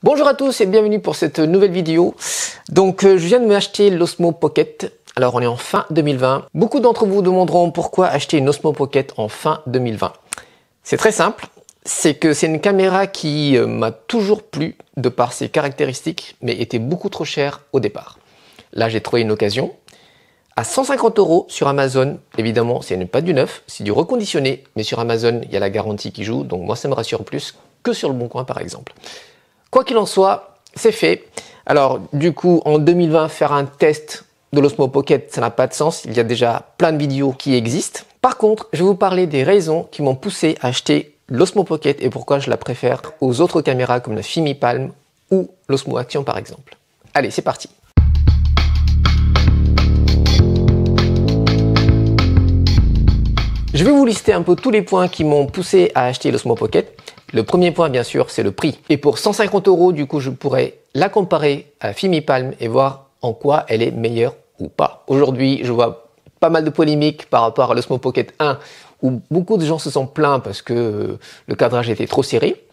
Bonjour à tous et bienvenue pour cette nouvelle vidéo. Donc je viens de m'acheter l'Osmo Pocket. Alors on est en fin 2020. Beaucoup d'entre vous demanderont pourquoi acheter une Osmo Pocket en fin 2020. C'est très simple, c'est que c'est une caméra qui m'a toujours plu de par ses caractéristiques, mais était beaucoup trop chère au départ. Là j'ai trouvé une occasion. À 150 € sur Amazon, évidemment c'est pas du neuf, c'est du reconditionné, mais sur Amazon il y a la garantie qui joue, donc moi ça me rassure plus que sur le Bon Coin par exemple. Quoi qu'il en soit, c'est fait. Alors du coup, en 2020, faire un test de l'Osmo Pocket, ça n'a pas de sens. Il y a déjà plein de vidéos qui existent. Par contre, je vais vous parler des raisons qui m'ont poussé à acheter l'Osmo Pocket et pourquoi je la préfère aux autres caméras comme la FiMi-Palm ou l'Osmo Action par exemple. Allez, c'est parti. Je vais vous lister un peu tous les points qui m'ont poussé à acheter l'Osmo Pocket. Le premier point, bien sûr, c'est le prix. Et pour 150 €, du coup, je pourrais la comparer à la FiMi-Palm et voir en quoi elle est meilleure ou pas. Aujourd'hui, je vois pas mal de polémiques par rapport à l'Osmo Pocket 1, où beaucoup de gens se sont plaints parce que le cadrage était trop serré.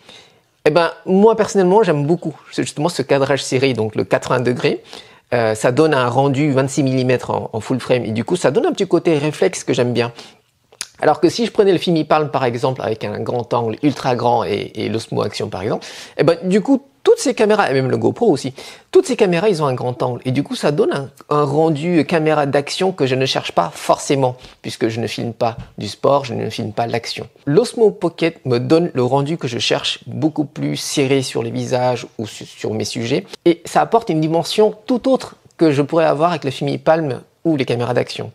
Eh ben, moi, personnellement, j'aime beaucoup justement ce cadrage serré, donc le 80 degrés. Ça donne un rendu 26 mm en full frame et du coup, ça donne un petit côté réflexe que j'aime bien. Alors que si je prenais le FiMi-Palm par exemple avec un grand angle ultra grand et l'Osmo Action par exemple, et ben du coup toutes ces caméras, et même le GoPro aussi, toutes ces caméras ils ont un grand angle et du coup ça donne un rendu caméra d'action que je ne cherche pas forcément puisque je ne filme pas du sport, je ne filme pas l'action. L'Osmo Pocket me donne le rendu que je cherche, beaucoup plus serré sur les visages ou sur mes sujets et ça apporte une dimension tout autre que je pourrais avoir avec le FiMi-Palm ou les caméras d'action.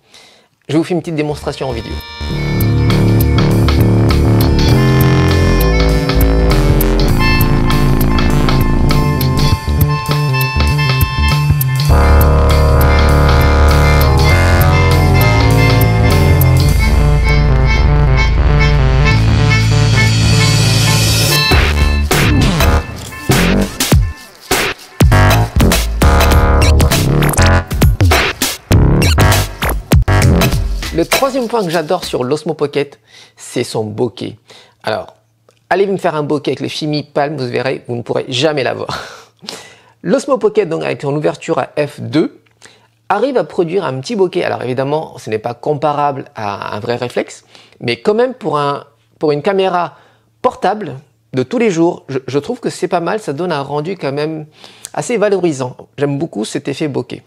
Je vous fais une petite démonstration en vidéo. Le troisième point que j'adore sur l'Osmo Pocket, c'est son bokeh. Alors, allez me faire un bokeh avec le FiMi-Palm, vous verrez, vous ne pourrez jamais l'avoir. L'Osmo Pocket, donc avec son ouverture à f2, arrive à produire un petit bokeh. Alors évidemment, ce n'est pas comparable à un vrai réflexe, mais quand même pour une caméra portable de tous les jours, je trouve que c'est pas mal, ça donne un rendu quand même assez valorisant. J'aime beaucoup cet effet bokeh.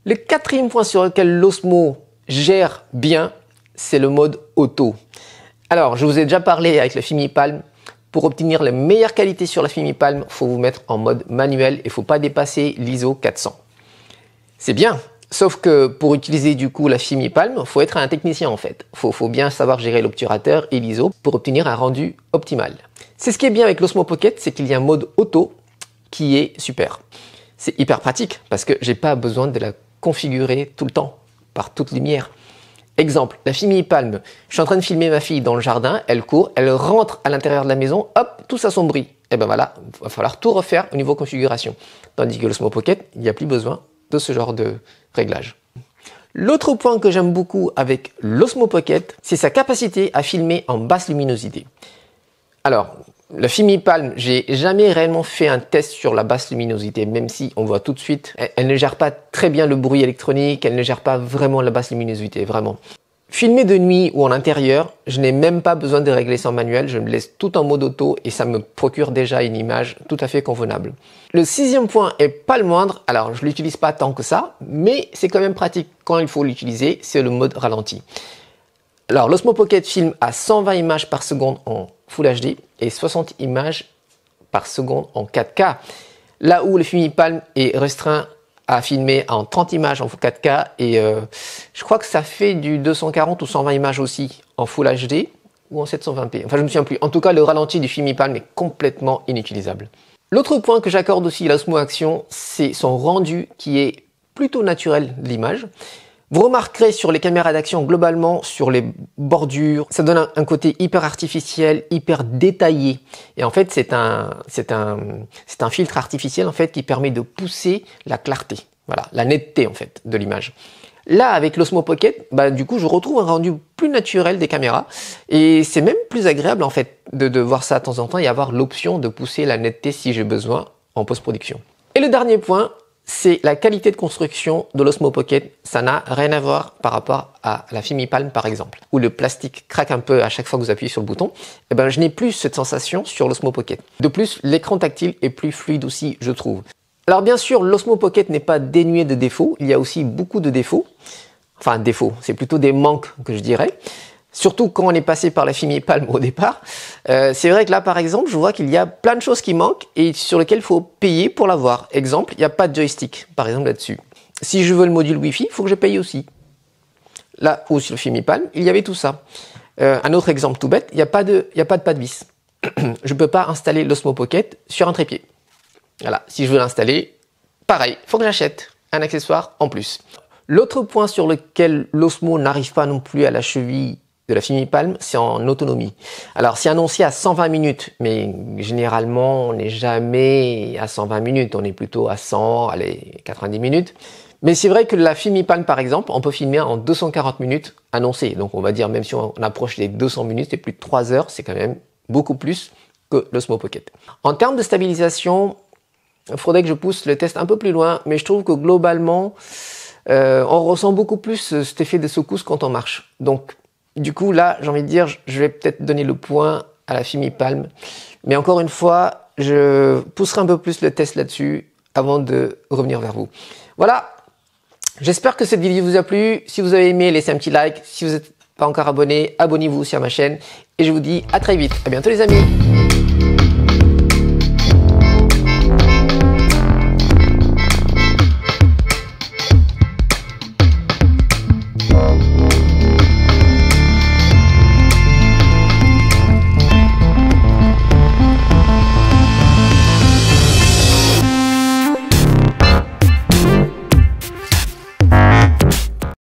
Le quatrième point sur lequel l'Osmo gère bien, c'est le mode auto. Alors, je vous ai déjà parlé avec la FiMi-Palm. Pour obtenir la meilleure qualité sur la FiMi-Palm, il faut vous mettre en mode manuel et il ne faut pas dépasser l'ISO 400. C'est bien, sauf que pour utiliser du coup la FiMi-Palm, il faut être un technicien en fait. Il faut bien savoir gérer l'obturateur et l'ISO pour obtenir un rendu optimal. C'est ce qui est bien avec l'Osmo Pocket, c'est qu'il y a un mode auto qui est super. C'est hyper pratique parce que j'ai pas besoin de la configurer tout le temps par toute lumière. Exemple, la FiMi-Palm, je suis en train de filmer ma fille dans le jardin, elle court, elle rentre à l'intérieur de la maison, hop, tout s'assombrit. Et ben voilà, il va falloir tout refaire au niveau configuration. Tandis que l'Osmo Pocket, il n'y a plus besoin de ce genre de réglage. L'autre point que j'aime beaucoup avec l'Osmo Pocket, c'est sa capacité à filmer en basse luminosité. Alors, la FiMi-Palm, j'ai jamais réellement fait un test sur la basse luminosité, même si on voit tout de suite, elle ne gère pas très bien le bruit électronique, elle ne gère pas vraiment la basse luminosité, vraiment. Filmer de nuit ou en intérieur, je n'ai même pas besoin de régler ça en manuel, je me laisse tout en mode auto et ça me procure déjà une image tout à fait convenable. Le sixième point est pas le moindre, alors je l'utilise pas tant que ça, mais c'est quand même pratique quand il faut l'utiliser, c'est le mode ralenti. Alors l'Osmo Pocket filme à 120 images par seconde en Full HD et 60 images par seconde en 4K. Là où le FiMi-Palm est restreint à filmer en 30 images en 4K et je crois que ça fait du 240 ou 120 images aussi en Full HD ou en 720p. Enfin, je me souviens plus. En tout cas, le ralenti du FiMi-Palm est complètement inutilisable. L'autre point que j'accorde aussi à l'Osmo Action, c'est son rendu qui est plutôt naturel de l'image. Vous remarquerez sur les caméras d'action, globalement, sur les bordures, ça donne un côté hyper artificiel, hyper détaillé. Et en fait, c'est un filtre artificiel en fait qui permet de pousser la clarté, voilà, la netteté en fait de l'image. Là, avec l'Osmo Pocket, du coup, je retrouve un rendu plus naturel des caméras et c'est même plus agréable en fait de voir ça de temps en temps et avoir l'option de pousser la netteté si j'ai besoin en post-production. Et le dernier point, c'est la qualité de construction de l'Osmo Pocket. Ça n'a rien à voir par rapport à la FimiPalm par exemple, où le plastique craque un peu à chaque fois que vous appuyez sur le bouton. Eh ben, je n'ai plus cette sensation sur l'Osmo Pocket. De plus, l'écran tactile est plus fluide aussi, je trouve. Alors bien sûr, l'Osmo Pocket n'est pas dénué de défauts. Il y a aussi beaucoup de défauts. Enfin, défauts, c'est plutôt des manques que je dirais. Surtout quand on est passé par la FimiPalm au départ. C'est vrai que là, par exemple, je vois qu'il y a plein de choses qui manquent et sur lesquelles il faut payer pour l'avoir. Exemple, il n'y a pas de joystick, par exemple, là-dessus. Si je veux le module Wi-Fi, il faut que je paye aussi. Là, ou sur le FimiPalm, il y avait tout ça. Un autre exemple tout bête, il n'y a pas de pas de vis. Je ne peux pas installer l'Osmo Pocket sur un trépied. Voilà, si je veux l'installer, pareil, il faut que j'achète un accessoire en plus. L'autre point sur lequel l'Osmo n'arrive pas non plus à la cheville de la FimiPalm, c'est en autonomie. Alors, c'est annoncé à 120 minutes, mais généralement, on n'est jamais à 120 minutes, on est plutôt à 100, allez, 90 minutes. Mais c'est vrai que la FimiPalm, par exemple, on peut filmer en 240 minutes annoncé. Donc, on va dire, même si on approche les 200 minutes, c'est plus de 3 heures, c'est quand même beaucoup plus que l'Osmo Pocket. En termes de stabilisation, il faudrait que je pousse le test un peu plus loin, mais je trouve que globalement, on ressent beaucoup plus cet effet de secousse quand on marche. Donc, du coup, là, j'ai envie de dire, je vais peut-être donner le point à la FimiPalm. Mais encore une fois, je pousserai un peu plus le test là-dessus avant de revenir vers vous. Voilà, j'espère que cette vidéo vous a plu. Si vous avez aimé, laissez un petit like. Si vous n'êtes pas encore abonné, abonnez-vous sur ma chaîne. Et je vous dis à très vite. À bientôt les amis.